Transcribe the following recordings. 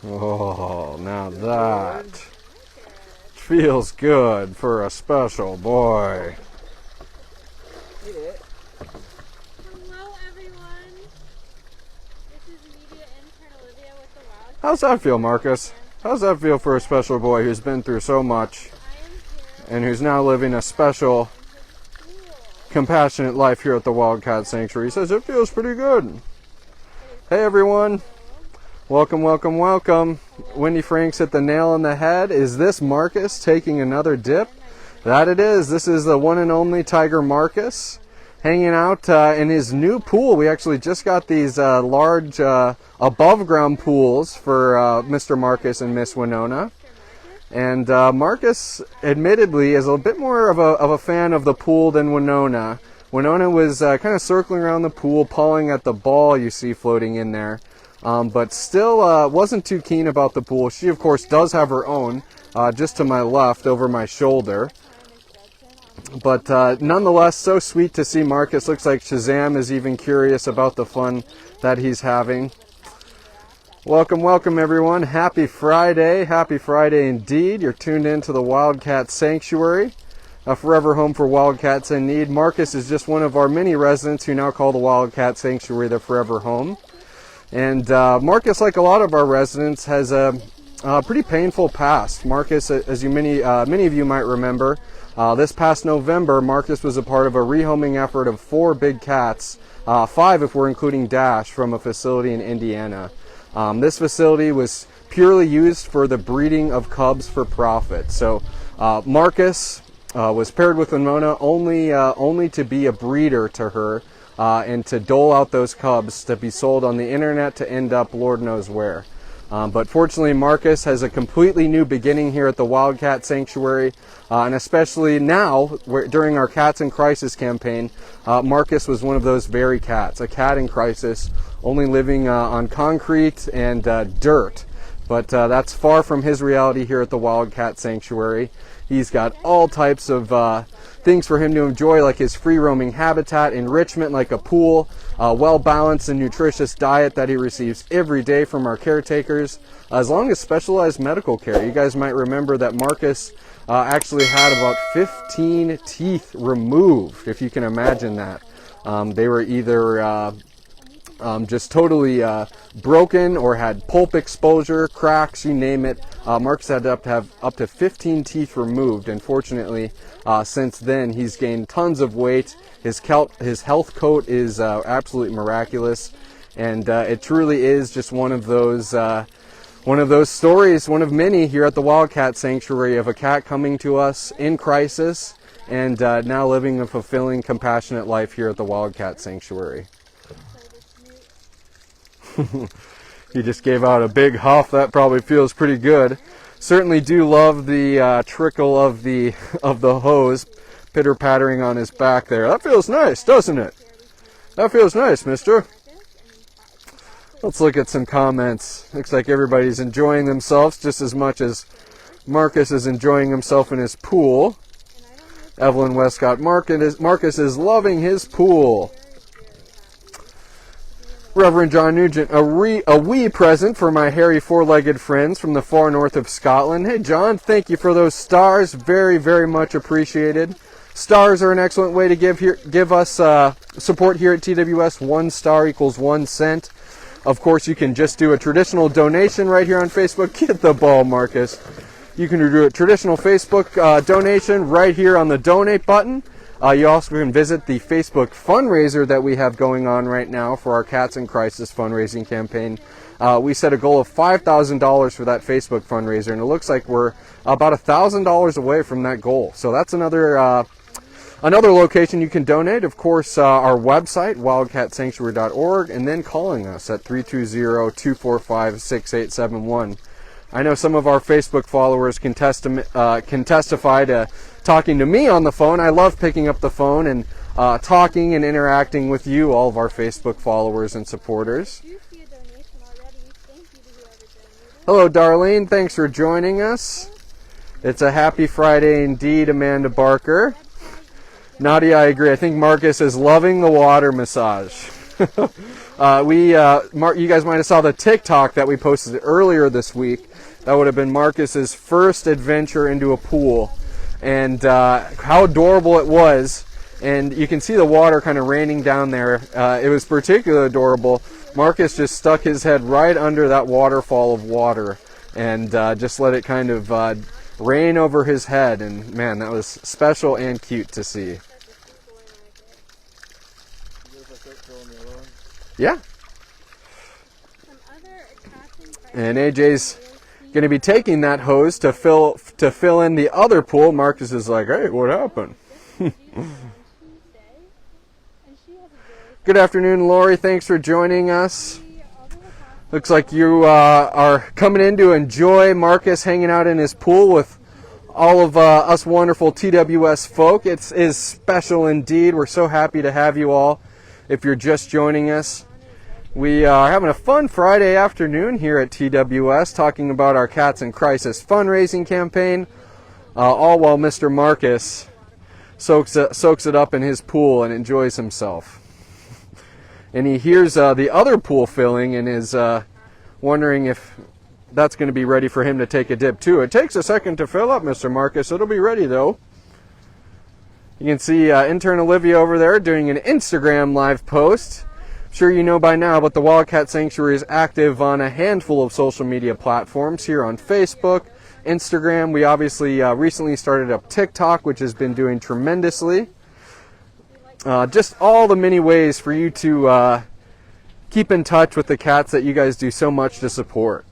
Oh, now that feels good for a special boy. Hello everyone. This is media intern Olivia with the Wild. How's that feel, Marcus? How's that feel for a special boy who's been through so much I am here and who's now living a special, in the school. compassionate life here at the Wildcat Sanctuary? He says it feels pretty good. Hey everyone. Welcome, welcome, welcome. Wendy Franks hit the nail on the head. Is this Marcus taking another dip? That it is. This is the one and only Tiger Marcus hanging out in his new pool. We actually just got these large above ground pools for Mr. Marcus and Miss Winona. And Marcus admittedly is a bit more of a fan of the pool than Winona. Winona was kind of circling around the pool, pawing at the ball you see floating in there. But still wasn't too keen about the pool. She, of course, does have her own, just to my left, over my shoulder. But nonetheless, so sweet to see Marcus. Looks like Shazam is even curious about the fun that he's having. Welcome, welcome, everyone. Happy Friday. Happy Friday indeed. You're tuned in to the Wildcat Sanctuary, a forever home for wildcats in need. Marcus is just one of our many residents who now call the Wildcat Sanctuary their forever home. And Marcus, like a lot of our residents, has a pretty painful past. Marcus, as many of you might remember, this past November, Marcus was a part of a rehoming effort of 4 big cats, 5 if we're including Dash, from a facility in Indiana. This facility was purely used for the breeding of cubs for profit. So Marcus was paired with Winona only to be a breeder to her. And to dole out those cubs to be sold on the internet to end up Lord knows where. But fortunately, Marcus has a completely new beginning here at the Wildcat Sanctuary, and especially now, during our Cats in Crisis campaign, Marcus was one of those very cats, a cat in crisis, only living on concrete and dirt. But that's far from his reality here at the Wildcat Sanctuary. He's got all types of things for him to enjoy, like his free-roaming habitat, enrichment like a pool, well-balanced and nutritious diet that he receives every day from our caretakers, as long as specialized medical care. You guys might remember that Marcus actually had about 15 teeth removed, if you can imagine that. They were either just totally broken or had pulp exposure, cracks, you name it. Marcus had to have up to 15 teeth removed, and fortunately, since then, he's gained tons of weight. His health coat is absolutely miraculous, and it truly is just one of those stories, one of many here at the Wildcat Sanctuary, of a cat coming to us in crisis and now living a fulfilling, compassionate life here at the Wildcat Sanctuary. He just gave out a big huff. That probably feels pretty good. Certainly do love the trickle of the hose pitter-pattering on his back there. That feels nice, doesn't it? That feels nice, mister. Let's look at some comments. Looks like everybody's enjoying themselves just as much as Marcus is enjoying himself in his pool. Evelyn Westcott, Marcus is loving his pool. Reverend John Nugent, a wee present for my hairy four-legged friends from the far north of Scotland. Hey John, thank you for those stars. Very, very much appreciated. Stars are an excellent way to give us support here at TWS. 1 star equals 1 cent. Of course, you can just do a traditional donation right here on Facebook. Get the ball, Marcus. You can do a traditional Facebook donation right here on the donate button. You also can visit the Facebook fundraiser that we have going on right now for our Cats in Crisis fundraising campaign. We set a goal of $5,000 for that Facebook fundraiser, and it looks like we're about $1,000 away from that goal. So that's another location you can donate. Of course, our website, wildcatsanctuary.org, and then calling us at 320-245-6871. I know some of our Facebook followers can testify to talking to me on the phone. I love picking up the phone and talking and interacting with you, all of our Facebook followers and supporters. Hello, Darlene. Thanks for joining us. It's a happy Friday indeed, Amanda Barker. Nadia, I agree. I think Marcus is loving the water massage. You guys might have saw the TikTok that we posted earlier this week. That would have been Marcus's first adventure into a pool, and how adorable it was. And you can see the water kind of raining down there. It was particularly adorable. Marcus just stuck his head right under that waterfall of water and just let it kind of rain over his head. And man, that was special and cute to see. Yeah. And AJ's going to be taking that hose to fill in the other pool. Marcus is like, hey, what happened? Good afternoon, Lori. Thanks for joining us. Looks like you are coming in to enjoy Marcus hanging out in his pool with all of us wonderful TWS folk. It is special indeed. We're so happy to have you all. If you're just joining us, we are having a fun Friday afternoon here at TWS, talking about our Cats in Crisis fundraising campaign, all while Mr. Marcus soaks it up in his pool and enjoys himself. And he hears the other pool filling and is wondering if that's going to be ready for him to take a dip too. It takes a second to fill up, Mr. Marcus. It'll be ready though. You can see intern Olivia over there doing an Instagram live post. I'm sure you know by now, but the Wildcat Sanctuary is active on a handful of social media platforms here on Facebook, Instagram. We obviously recently started up TikTok, which has been doing tremendously. Just all the many ways for you to keep in touch with the cats that you guys do so much to support.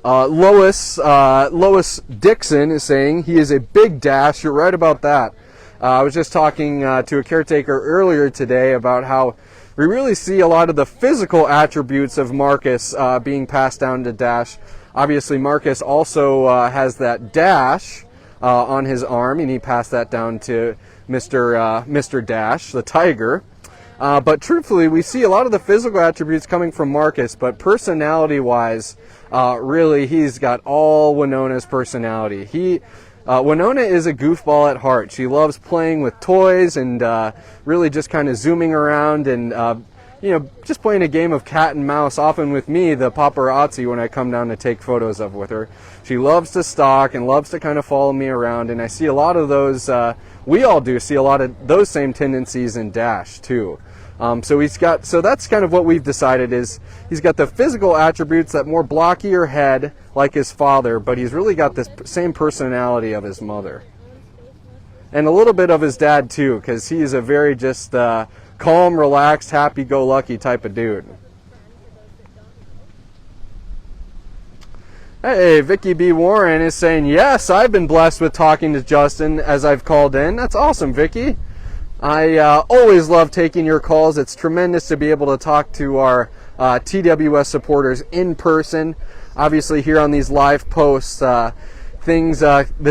Lois Dixon is saying he is a big dash. You're right about that. I was just talking to a caretaker earlier today about how we really see a lot of the physical attributes of Marcus being passed down to Dash. Obviously, Marcus also has that dash on his arm, and he passed that down to Mr. Dash, the tiger. But truthfully, we see a lot of the physical attributes coming from Marcus, but personality-wise, really, he's got all Winona's personality. Winona is a goofball at heart. She loves playing with toys and really just kind of zooming around and, just playing a game of cat and mouse, often with me, the paparazzi, when I come down to take photos with her. She loves to stalk and loves to kind of follow me around, and I see a lot of those, we all do see a lot of those same tendencies in Dash, too. So that's kind of what we've decided is he's got the physical attributes, that more blockier head like his father, but he's really got this same personality of his mother. And a little bit of his dad too, because he's a very just calm, relaxed, happy-go-lucky type of dude. Hey, Vicky B. Warren is saying, yes, I've been blessed with talking to Justin as I've called in. That's awesome, Vicky. I always love taking your calls. It's tremendous to be able to talk to our TWS supporters in person. Obviously, here on these live posts, the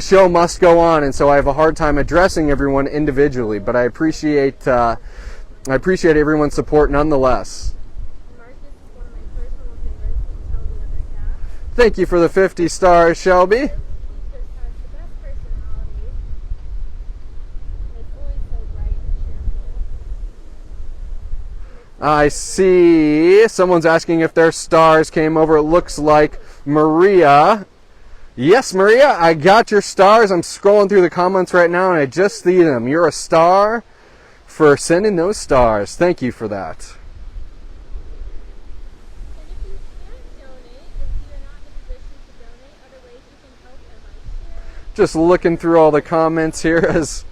show must go on, and so I have a hard time addressing everyone individually. But I appreciate everyone's support nonetheless. Thank you for the 50 stars, Shelby. I see someone's asking if their stars came over. It looks like Maria. Yes, Maria, I got your stars. I'm scrolling through the comments right now and I just see them. You're a star for sending those stars. Thank you for that. Just looking through all the comments here as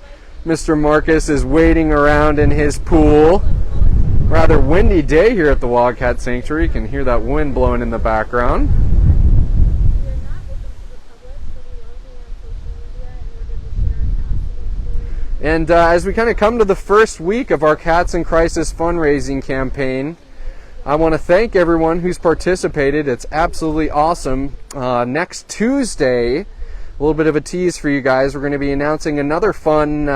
Mr. Marcus is wading around in his pool. Rather windy day here at the Wildcat Sanctuary. You can hear that wind blowing in the background. And as we kind of come to the first week of our Cats in Crisis fundraising campaign, I want to thank everyone who's participated. It's absolutely awesome. Next Tuesday, a little bit of a tease for you guys, we're going to be announcing another fun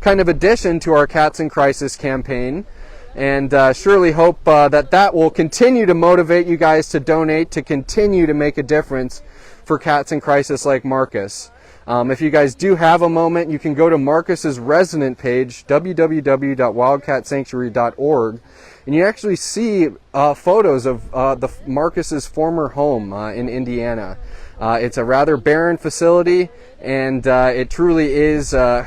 kind of addition to our Cats in Crisis campaign. And surely hope that will continue to motivate you guys to donate, to continue to make a difference for cats in crisis like Marcus. If you guys do have a moment, you can go to Marcus's resident page, www.wildcatsanctuary.org, and you actually see photos of Marcus's former home in Indiana. It's a rather barren facility, and it truly is an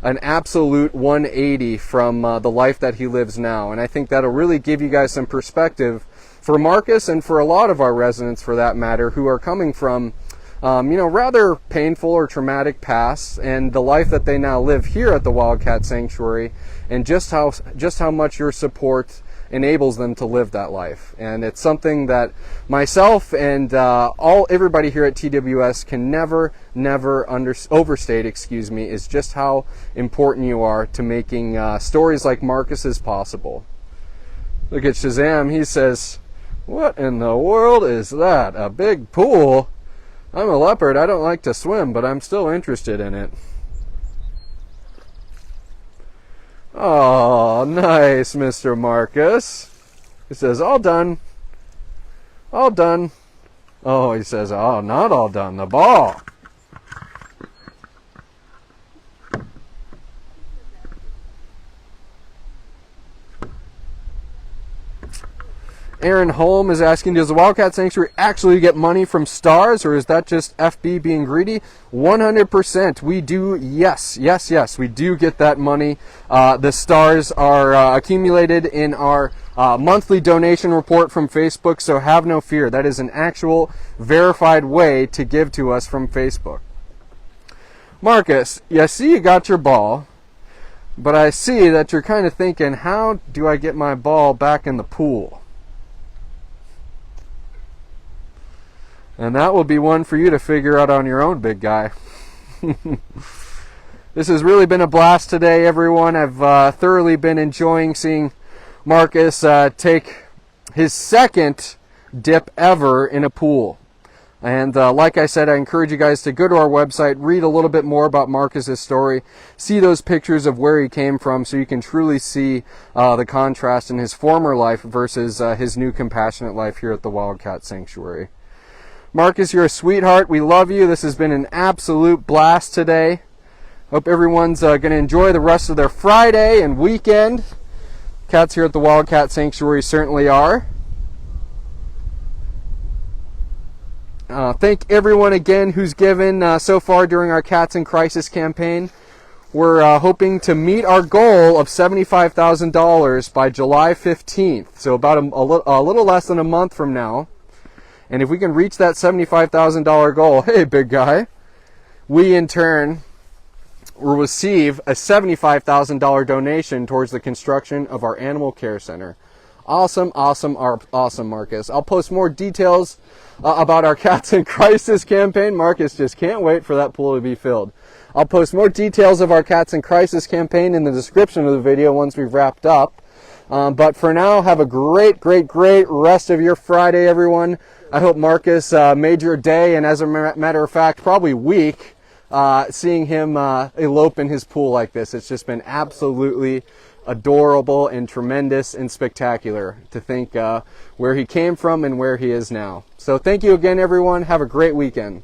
absolute 180 from the life that he lives now. And I think that'll really give you guys some perspective for Marcus and for a lot of our residents, for that matter, who are coming from rather painful or traumatic pasts, and the life that they now live here at the Wildcat Sanctuary, and just how much your support enables them to live that life. And it's something that myself and everybody here at TWS can never overstate, is just how important you are to making stories like Marcus's possible. Look at Shazam, he says, "What in the world is that? A big pool? I'm a leopard, I don't like to swim, but I'm still interested in it." Oh, nice, Mr. Marcus. He says, "All done. All done." Oh, he says, "Oh, not all done. The ball." Aaron Holm is asking, does the Wildcat Sanctuary actually get money from stars, or is that just FB being greedy? 100% we do. Yes, we do get that money. The stars are accumulated in our monthly donation report from Facebook, so have no fear. That is an actual verified way to give to us from Facebook. Marcus, I see you got your ball, but I see that you're kind of thinking, how do I get my ball back in the pool? And that will be one for you to figure out on your own, big guy. This has really been a blast today, everyone. I've thoroughly been enjoying seeing Marcus take his second dip ever in a pool. And like I said, I encourage you guys to go to our website, read a little bit more about Marcus's story, see those pictures of where he came from, so you can truly see the contrast in his former life versus his new compassionate life here at the Wildcat Sanctuary. Marcus, you're a sweetheart. We love you. This has been an absolute blast today. Hope everyone's going to enjoy the rest of their Friday and weekend. Cats here at the Wildcat Sanctuary certainly are. Thank everyone again who's given so far during our Cats in Crisis campaign. We're hoping to meet our goal of $75,000 by July 15th, so about a little less than a month from now. And if we can reach that $75,000 goal, hey, big guy, we in turn will receive a $75,000 donation towards the construction of our animal care center. Awesome, Marcus. I'll post more details about our Cats in Crisis campaign. Marcus just can't wait for that pool to be filled. I'll post more details of our Cats in Crisis campaign in the description of the video once we've wrapped up. But for now, have a great rest of your Friday, everyone. I hope Marcus made your day, and as a matter of fact, probably week, seeing him elope in his pool like this. It's just been absolutely adorable and tremendous and spectacular to think where he came from and where he is now. So thank you again, everyone. Have a great weekend.